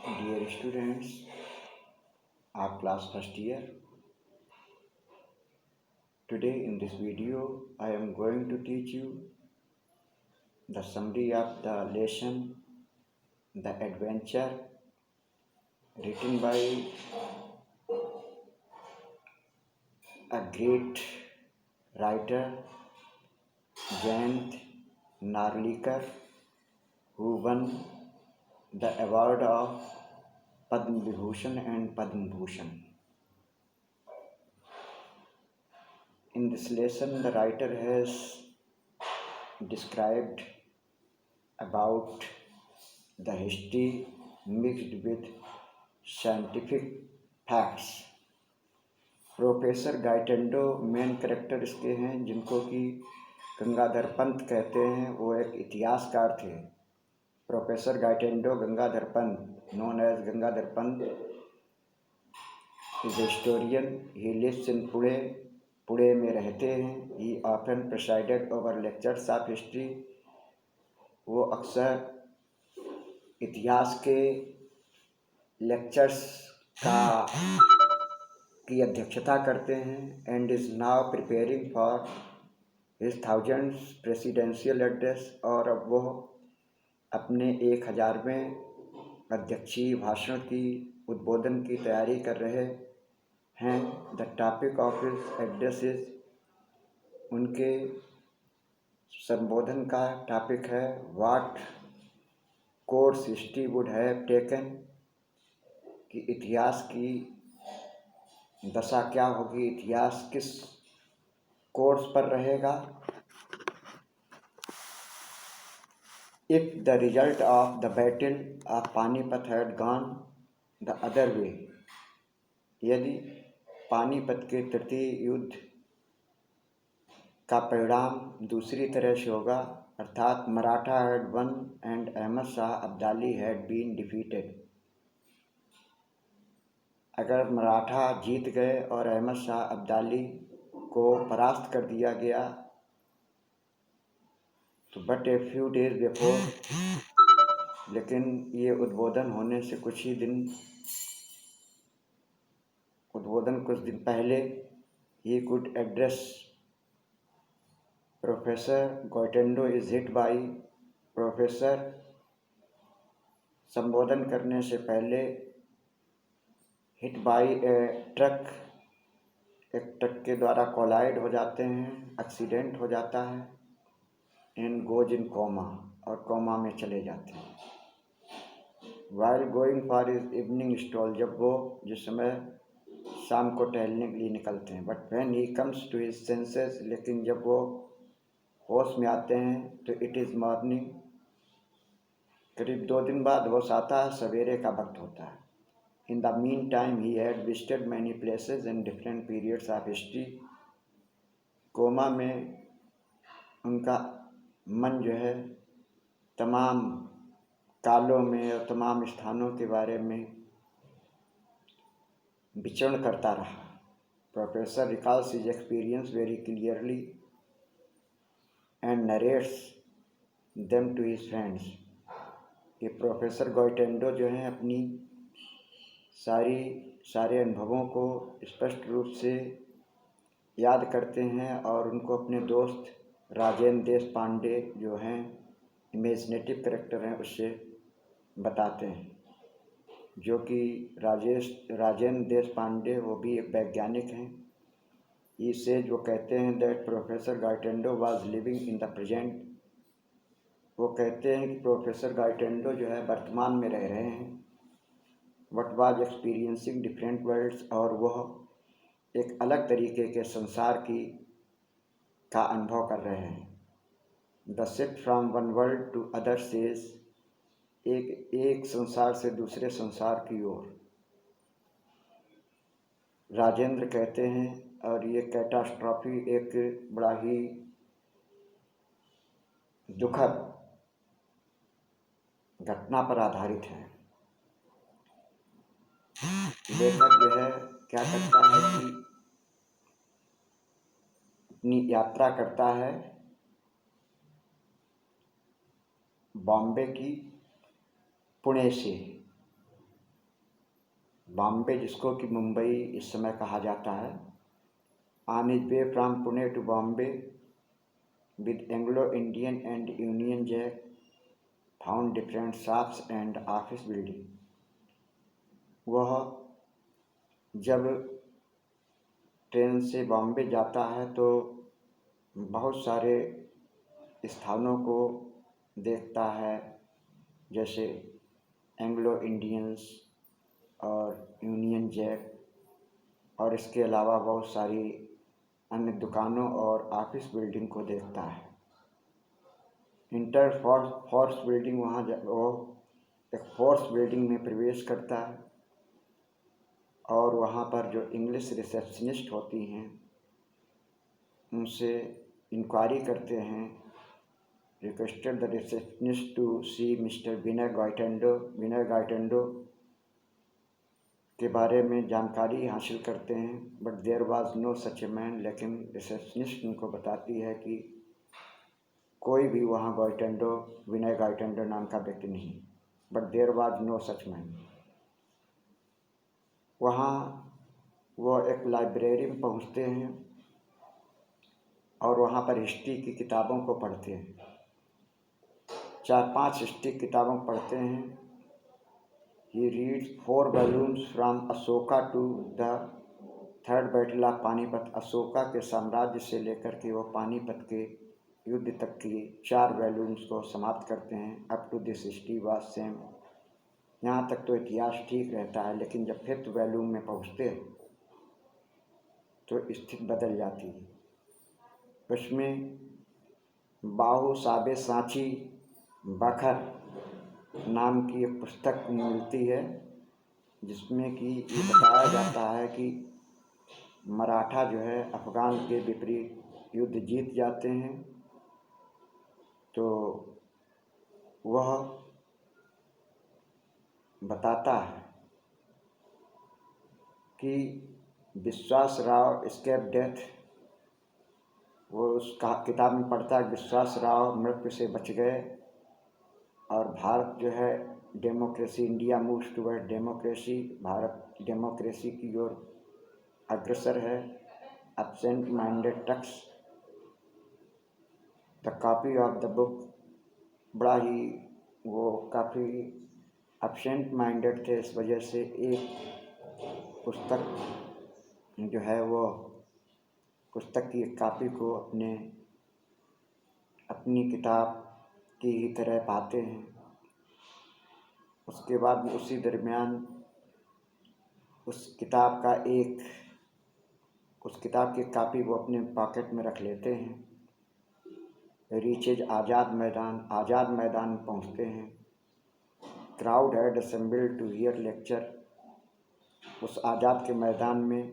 Dear students of class first year, today in this video I am going to teach you the summary of the lesson The Adventure, written by a great writer Jayant Narlikar, who won the award of Padma Vibhushan and Padma Bhushan. In this lesson, the writer has described about the history mixed with scientific facts. Professor गाइटेंडो main character इसके हैं, जिनको कि गंगाधर पंत कहते हैं। वो एक इतिहासकार थे। Professor Gaitonde Gangadhar Pant, known as Gangadhar Pant, is a historian. He lives in Pune, Pune में रहते हैं। He often presided over lectures of history. वो अक्सर इतिहास के लेक्चर्स की अध्यक्षता करते हैं। And is now preparing for his 1000th presidential address. और अब वो अपने 1000वें अध्यक्षीय भाषण की उद्बोधन की तैयारी कर रहे हैं। The topic of his address is, उनके संबोधन का टॉपिक है, what course history would have taken, कि इतिहास की दशा क्या होगी, इतिहास किस कोर्स पर रहेगा। If the result of the battle of Panipat had gone the other way, यदि पानीपत के तृतीय युद्ध का परिणाम दूसरी तरह से होगा, अर्थात Maratha had won and Ahmad Shah Abdali had been defeated. अगर मराठा जीत गए और अहमद शाह अब्दाली को परास्त कर दिया गया, तो but a few days before, लेकिन ये उद्बोधन होने से कुछ दिन पहले, he could address professor Gaitonde is hit by, professor संबोधन करने से पहले हिट बाई ए ट्रक, एक ट्रक के द्वारा कोलाइड हो जाते हैं, एक्सीडेंट हो जाता है। एंड गोज इन कोमा, और कोमा में चले जाते हैं। While going for his evening stall, जब वो जिस समय शाम को टहलने के लिए निकलते हैं। But when he comes to his senses, लेकिन जब वो होश में आते हैं तो इट इज़ मॉर्निंग, करीब 2 दिन बाद होश आता है, सवेरे का वक्त होता है। In the meantime, he had visited many places in different periods of history. Coma में उनका मन जो है तमाम कालों में और तमाम स्थानों के बारे में विचरण करता रहा। Professor recalls his experience very clearly and narrates them to his friends. ये प्रोफेसर गाइटेंडो जो हैं अपनी सारे अनुभवों को स्पष्ट रूप से याद करते हैं और उनको अपने दोस्त राजेंद्र देश पांडे जो हैं इमेजिनेटिव कैरेक्टर हैं उससे बताते हैं, जो कि राजेंद्र देश पांडे वो भी एक वैज्ञानिक हैं। इससे जो कहते हैं that professor Gaitonde was living in the present, वो कहते हैं कि प्रोफेसर गाइटेंडो जो है वर्तमान में रह रहे हैं। What was experiencing different worlds, और वह एक अलग तरीके के संसार का अनुभव कर रहे हैं। The shift from one world to other says, एक संसार से दूसरे संसार की ओर। राजेंद्र कहते हैं, और ये कैटास्ट्रॉफी एक बड़ा ही दुखद घटना पर आधारित है। लेखक जो है क्या करता है कि अपनी यात्रा करता है बॉम्बे की पुणे से, बॉम्बे, जिसको कि मुंबई इस समय कहा जाता है, on his way from Pune to Bombay with Anglo Indian and Union Jack found different shops and office building. वह जब ट्रेन से बॉम्बे जाता है तो बहुत सारे स्थानों को देखता है, जैसे एंग्लो इंडियंस और यूनियन जैक, और इसके अलावा बहुत सारी अन्य दुकानों और ऑफिस बिल्डिंग को देखता है। इंटर फोर्स बिल्डिंग, वहाँ वो एक फोर्स बिल्डिंग में प्रवेश करता है और वहाँ पर जो इंग्लिश रिसेप्शनिस्ट होती हैं उनसे इंक्वायरी करते हैं। Requested the receptionist to see mister Vinay Gaitonde के बारे में जानकारी हासिल करते हैं, but there was no such a man. लेकिन रिसेप्शनिस्ट उनको बताती है कि कोई भी वहाँ विनय गाइटेंडो नाम का व्यक्ति नहीं, but there was no such man. वहाँ वो एक लाइब्रेरी में पहुँचते हैं और वहाँ पर हिस्ट्री की किताबों को पढ़ते हैं। 4-5 हिस्ट्री किताबों को पढ़ते हैं। He reads 4 volumes from Ashoka to the third battle of Panipat. Ashoka के साम्राज्य से लेकर के वो पानीपत के युद्ध तक की 4 वॉल्यूम्स को समाप्त करते हैं। Up to this history was same. यहाँ तक तो इतिहास ठीक रहता है, लेकिन जब 5th वॉल्यूम में पहुँचते हैं तो स्थिति बदल जाती है। उसमें बाहु साबे सांची बखर नाम की एक पुस्तक मिलती है, जिसमें कि ये बताया जाता है कि मराठा जो है अफ़गान के विपरीत युद्ध जीत जाते हैं। तो वह बताता है कि विश्वास राव एस्केप डेथ। वो उसका किताब में पढ़ता है, विश्वास राव मृत्यु से बच गए और भारत जो है democracy, India moves toward democracy, Bharat democracy की ओर अग्रसर है। Absent minded tucks the copy of the book. बड़ा ही वो काफ़ी एब्सेंट माइंडेड थे, इस वजह से एक पुस्तक जो है वो पुस्तक की एक कॉपी को अपनी किताब की ही तरह पाते हैं। उसके बाद उसी दरमियान उस किताब की कॉपी वो अपने पॉकेट में रख लेते हैं। रीचेज आज़ाद मैदान पहुंचते हैं। Crowd had assembled to hear lecture. उस आज़ाद के मैदान में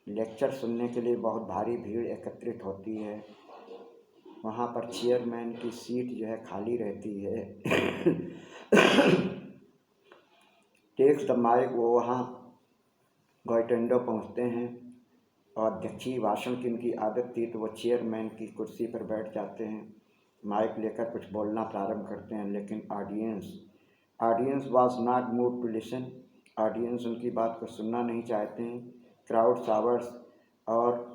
लेक्चर सुनने के लिए बहुत भारी भीड़ एकत्रित होती है। वहाँ पर चेयरमैन की सीट जो है खाली रहती है। टेक्स द माइक, वो वहाँ गाइटेंडो पहुँचते हैं और अध्यक्षीय भाषण की उनकी आदत थी, तो वो चेयरमैन की कुर्सी पर बैठ जाते हैं, माइक लेकर कुछ बोलना प्रारंभ करते हैं। लेकिन audience was not moved to listen. Audience उनकी बात को सुनना नहीं चाहते हैं। क्राउड सावर्स और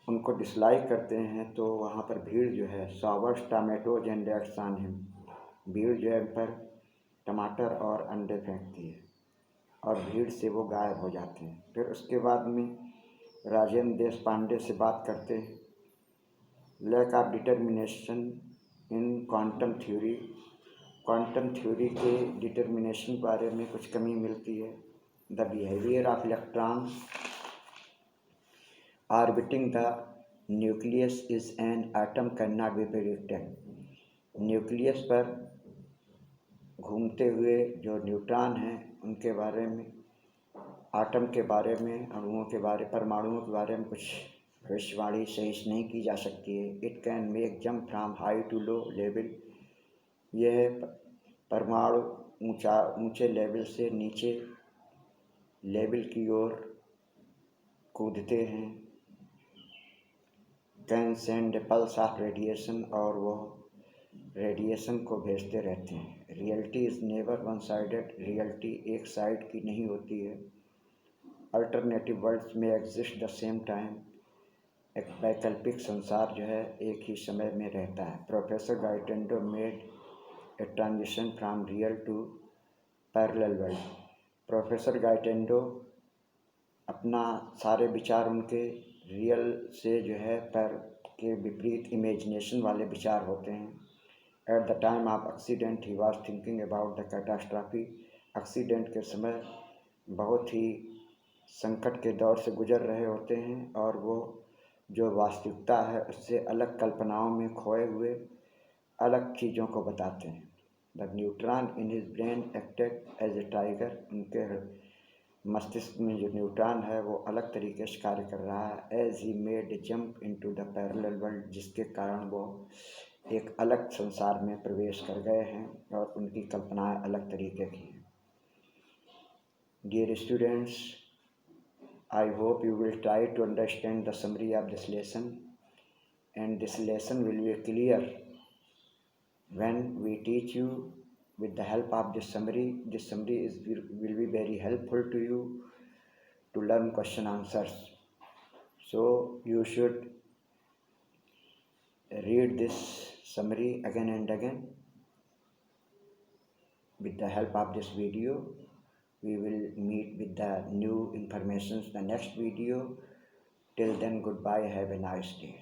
उनको डिसलाइक करते हैं। तो वहाँ पर भीड़ जो है showers tomatoes and dates on him, भीड़ जो है उन पर टमाटर और अंडे फेंकती है और भीड़ से वो गायब हो जाते हैं। फिर उसके बाद में राजेंद्र देश पांडे से बात करते हैं। Lack of determination in quantum theory के डिटर्मिनेशन के बारे में कुछ कमी मिलती है। The behaviour of electron orbiting the nucleus is an atom can not be predicted. Nucleus पर घूमते हुए जो न्यूट्रॉन हैं उनके बारे में, आटम के बारे में, अणुओं के बारे, परमाणुओं के बारे में कुछ भविष्यवाणी सही नहीं की जा सकती है। It can make jump from high to low level. यह परमाणु ऊंचे लेवल से नीचे लेवल की ओर कूदते हैं। Can send pulse of radiation, और वो रेडिएशन को भेजते रहते हैं। Reality is never won sided, reality एक साइड की नहीं होती है। अल्टरनेटिव वर्ल्ड्स में एग्जिस्ट द सेम टाइम, एक वैकल्पिक संसार जो है एक ही समय में रहता है। Professor Gaitonde made a transition from real to parallel world. Professor Gaitonde अपना सारे विचार उनके रियल से जो है पैर के विपरीत इमेजिनेशन वाले विचार होते हैं। At the time of accident he was thinking about the catastrophe. Accident के समय बहुत ही संकट के दौर से गुजर रहे होते हैं और वो जो वास्तविकता है उससे अलग कल्पनाओं में खोए हुए अलग चीज़ों को बताते हैं। The neutron in his brain acted as a tiger. उनके मस्तिष्क में जो न्यूट्रॉन है वो अलग तरीके से कार्य कर रहा है। As he made a jump into the parallel world, जिसके कारण वो एक अलग संसार में प्रवेश कर गए हैं और उनकी कल्पनाएं अलग तरीके की हैं। Dear students, I hope you will try to understand the summary of this lesson, and this lesson will be clear when we teach you with the help of this summary. This summary will be very helpful to you to learn question answers. So you should read this summary again and again. With the help of this video, we will meet with the new informations the next video. Till then, goodbye, have a nice day.